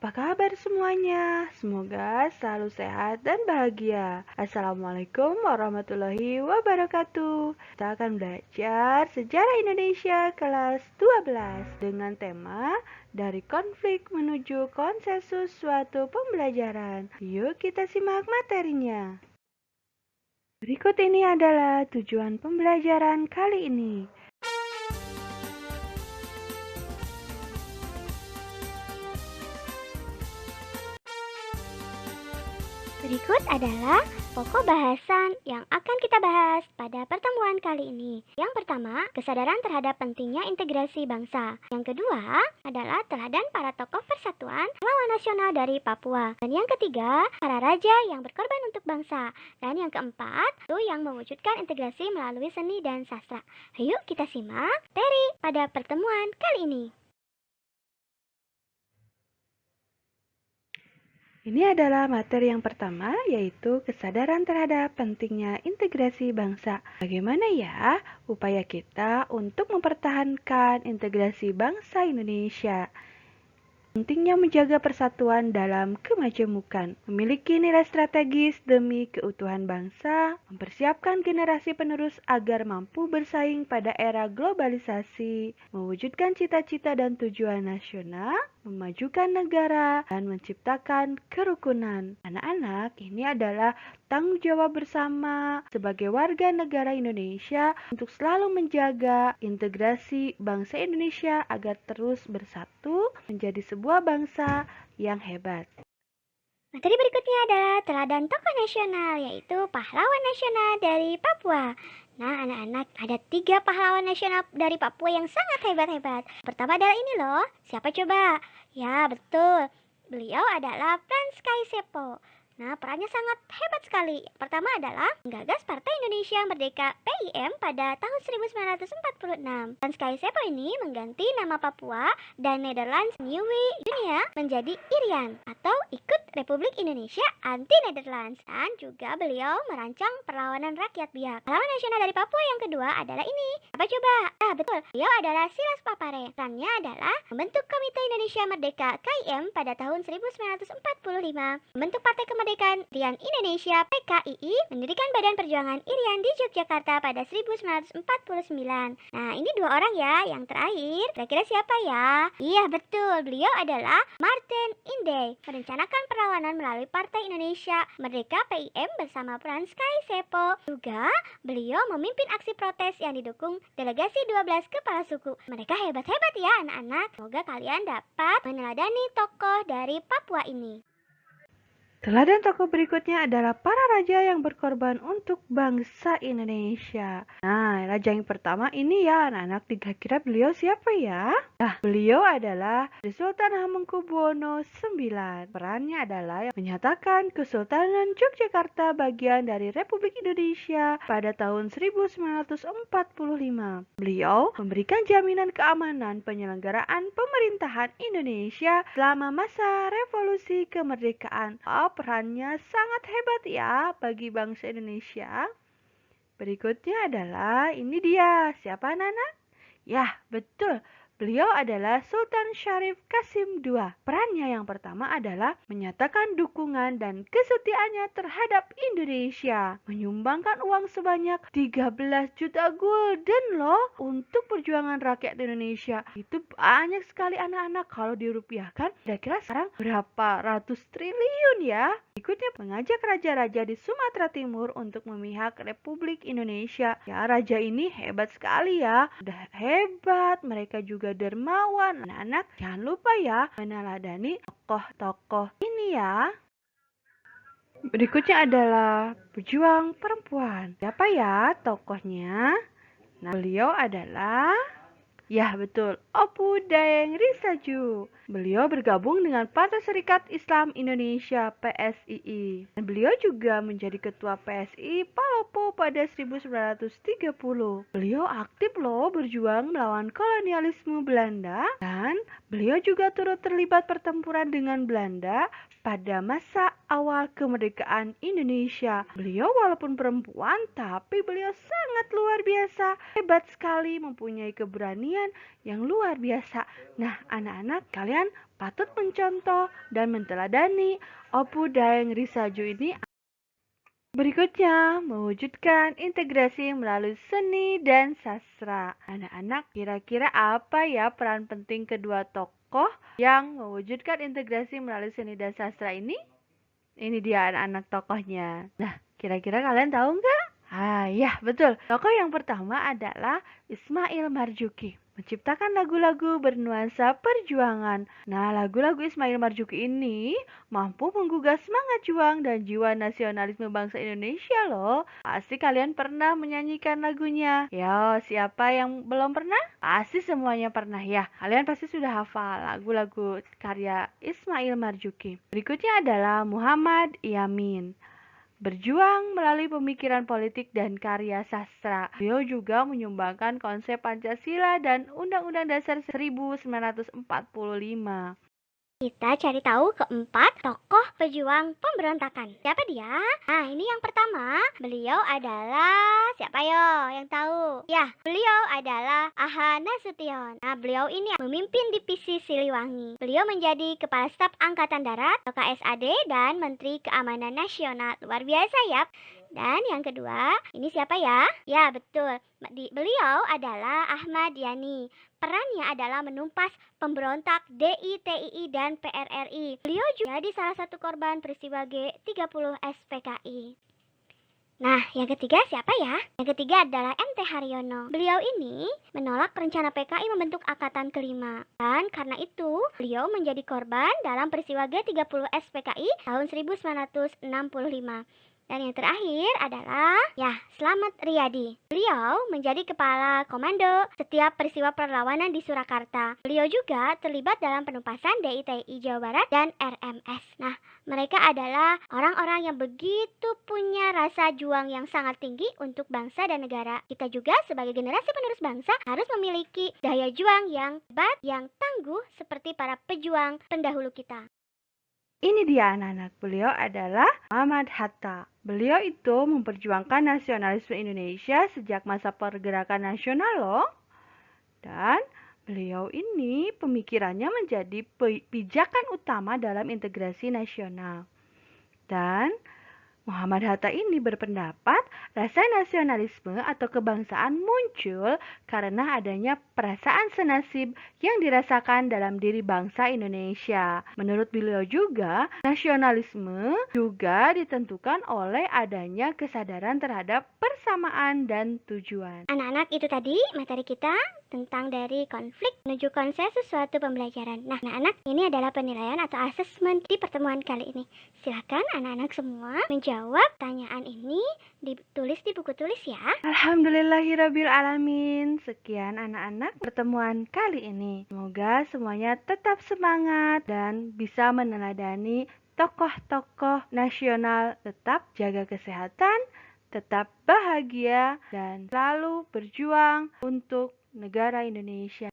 apa kabar semuanya? Semoga selalu sehat dan bahagia. Assalamualaikum warahmatullahi wabarakatuh. Kita akan belajar sejarah Indonesia kelas 12 dengan tema dari konflik menuju konsensus suatu pembelajaran. Yuk kita simak materinya. Berikut ini adalah tujuan pembelajaran kali ini. Berikut adalah pokok bahasan yang akan kita bahas pada pertemuan kali ini. Yang pertama, kesadaran terhadap pentingnya integrasi bangsa. Yang kedua adalah teladan para tokoh persatuan pahlawan nasional dari Papua. Dan yang ketiga, para raja yang berkorban untuk bangsa. Dan yang keempat, itu yang mewujudkan integrasi melalui seni dan sastra. Ayo kita simak materi pada pertemuan kali ini. Ini adalah materi yang pertama, yaitu kesadaran terhadap pentingnya integrasi bangsa. Bagaimana ya upaya kita untuk mempertahankan integrasi bangsa Indonesia? Pentingnya menjaga persatuan dalam kemajemukan, memiliki nilai strategis demi keutuhan bangsa, mempersiapkan generasi penerus agar mampu bersaing pada era globalisasi, mewujudkan cita-cita dan tujuan nasional, memajukan negara, dan menciptakan kerukunan. Anak-anak, ini adalah tanggung jawab bersama sebagai warga negara Indonesia untuk selalu menjaga integrasi bangsa Indonesia agar terus bersatu menjadi sebuah bangsa yang hebat. Materi berikutnya adalah teladan tokoh nasional, yaitu pahlawan nasional dari Papua. Nah, anak-anak, ada 3 pahlawan nasional dari Papua yang sangat hebat-hebat. Pertama adalah ini loh, siapa coba? Ya, betul. Beliau adalah Frans Kaisepo. Nah, perannya sangat hebat sekali. Pertama adalah menggagas Partai Indonesia Merdeka (PIM) pada tahun 1946. Frans Kaisepo ini mengganti nama Papua dan Nederlands Nieuwe Dunia menjadi Irian atau Ikut Republik Indonesia Anti Nederlands. Dan juga beliau merancang perlawanan rakyat Biak. Pahlawan nasional dari Papua yang kedua adalah ini. Apa coba? Ah, betul. Beliau adalah Silas Papare. Perannya adalah membentuk Komite Indonesia Merdeka (KIM) pada tahun 1945, membentuk Partai Kemerdekaan Irian Indonesia (PKII), mendirikan Badan Perjuangan Irian di Yogyakarta pada 1949. Nah, ini 2 orang ya. Yang terakhir, kira-kira siapa ya? Iya, betul. Beliau adalah Martin Inde, merencanakan perlawanan melalui Partai Indonesia Merdeka (PIM) bersama Frans Kaisepo. Juga, beliau memimpin aksi protes yang didukung delegasi 12 kepala suku. Mereka hebat-hebat ya anak-anak. Semoga kalian dapat meneladani tokoh dari Papua ini. Teladan tokoh berikutnya adalah para raja yang berkorban untuk bangsa Indonesia. Nah, raja yang pertama ini ya anak-anak, kira-kira beliau siapa ya? Nah, beliau adalah Sultan Hamengkubuwono IX. Perannya adalah yang menyatakan Kesultanan Yogyakarta bagian dari Republik Indonesia pada tahun 1945. Beliau memberikan jaminan keamanan penyelenggaraan pemerintahan Indonesia selama masa revolusi kemerdekaan. Perannya sangat hebat ya bagi bangsa Indonesia. Berikutnya adalah ini dia. Siapa anak-anak? Ya, betul. Beliau adalah Sultan Syarif Qasim II. Perannya yang pertama adalah menyatakan dukungan dan kesetiaannya terhadap Indonesia, menyumbangkan uang sebanyak 13 juta gulden loh untuk perjuangan rakyat Indonesia. Itu banyak sekali anak-anak, kalau dirupiahkan kira-kira sekarang berapa ratus triliun ya. Berikutnya mengajak raja-raja di Sumatera Timur untuk memihak Republik Indonesia. Ya, raja ini hebat sekali ya. Udah hebat, mereka juga dermawan. Anak-anak, jangan lupa ya meneladani tokoh-tokoh ini ya. Berikutnya adalah pejuang perempuan. Siapa ya tokohnya? Nah, beliau adalah betul, Opu Dayeng Risaju. Beliau bergabung dengan Partai Serikat Islam Indonesia (PSII). Dan beliau juga menjadi ketua PSI Palopo pada 1930. Beliau aktif loh berjuang melawan kolonialisme Belanda, dan beliau juga turut terlibat pertempuran dengan Belanda pada masa awal kemerdekaan Indonesia. Beliau walaupun perempuan, tapi beliau sangat luar biasa. Hebat sekali, mempunyai keberanian yang luar biasa. Nah, anak-anak, kalian patut mencontoh dan menteladani Opu Daeng Risaju ini. Berikutnya, mewujudkan integrasi melalui seni dan sastra. Anak-anak, kira-kira apa ya peran penting kedua tokoh yang mewujudkan integrasi melalui seni dan sastra ini? Ini dia anak-anak tokohnya. Nah, kira-kira kalian tahu nggak? Ya betul. Tokoh yang pertama adalah Ismail Marzuki. Menciptakan lagu-lagu bernuansa perjuangan. Nah, lagu-lagu Ismail Marzuki ini mampu menggugah semangat juang dan jiwa nasionalisme bangsa Indonesia loh. Pasti kalian pernah menyanyikan lagunya. Yo, siapa yang belum pernah? Pasti semuanya pernah ya. Kalian pasti sudah hafal lagu-lagu karya Ismail Marzuki. Berikutnya adalah Muhammad Yamin. Berjuang melalui pemikiran politik dan karya sastra. Beliau juga menyumbangkan konsep Pancasila dan Undang-Undang Dasar 1945. Kita cari tahu keempat tokoh pejuang pemberontakan. Siapa dia? Nah, ini yang pertama. Beliau adalah siapa yo yang tahu? Ya, beliau adalah Aha Nasution. Nah, beliau ini memimpin divisi Siliwangi. Beliau menjadi Kepala Staf Angkatan Darat, KSAD, dan Menteri Keamanan Nasional. Luar biasa ya. Dan yang kedua, ini siapa ya? Ya, betul. Beliau adalah Ahmad Yani. Perannya adalah menumpas pemberontak DI, TII, dan PRRI. Beliau juga jadi salah satu korban peristiwa G30 SPKI. Nah, yang ketiga siapa ya? Yang ketiga adalah MT Haryono. Beliau ini menolak rencana PKI membentuk Angkatan Kelima. Dan karena itu, beliau menjadi korban dalam peristiwa G30 SPKI tahun 1965. Dan yang terakhir adalah Slamet Riyadi. Beliau menjadi kepala komando setiap peristiwa perlawanan di Surakarta. Beliau juga terlibat dalam penumpasan DI-TII Jawa Barat dan RMS. Nah, mereka adalah orang-orang yang begitu punya rasa juang yang sangat tinggi untuk bangsa dan negara. Kita juga sebagai generasi penerus bangsa harus memiliki daya juang yang hebat, yang tangguh seperti para pejuang pendahulu kita. Ini dia anak-anak, beliau adalah Muhammad Hatta. Beliau itu memperjuangkan nasionalisme Indonesia sejak masa pergerakan nasional loh. Dan beliau ini pemikirannya menjadi pijakan utama dalam integrasi nasional. Dan Muhammad Hatta ini berpendapat rasa nasionalisme atau kebangsaan muncul karena adanya perasaan senasib yang dirasakan dalam diri bangsa Indonesia. Menurut beliau juga, nasionalisme juga ditentukan oleh adanya kesadaran terhadap persamaan dan tujuan. Anak-anak, itu tadi materi kita tentang dari konflik menuju konsensus suatu pembelajaran. Nah, anak-anak, ini adalah penilaian atau asesmen di pertemuan kali ini. Silakan anak-anak semua menjawab tanyaan ini, ditulis di buku tulis ya. Alhamdulillahirabbil alamin. Sekian anak-anak pertemuan kali ini. Semoga semuanya tetap semangat dan bisa meneladani tokoh-tokoh nasional. Tetap jaga kesehatan, tetap bahagia, dan selalu berjuang untuk negara Indonesia.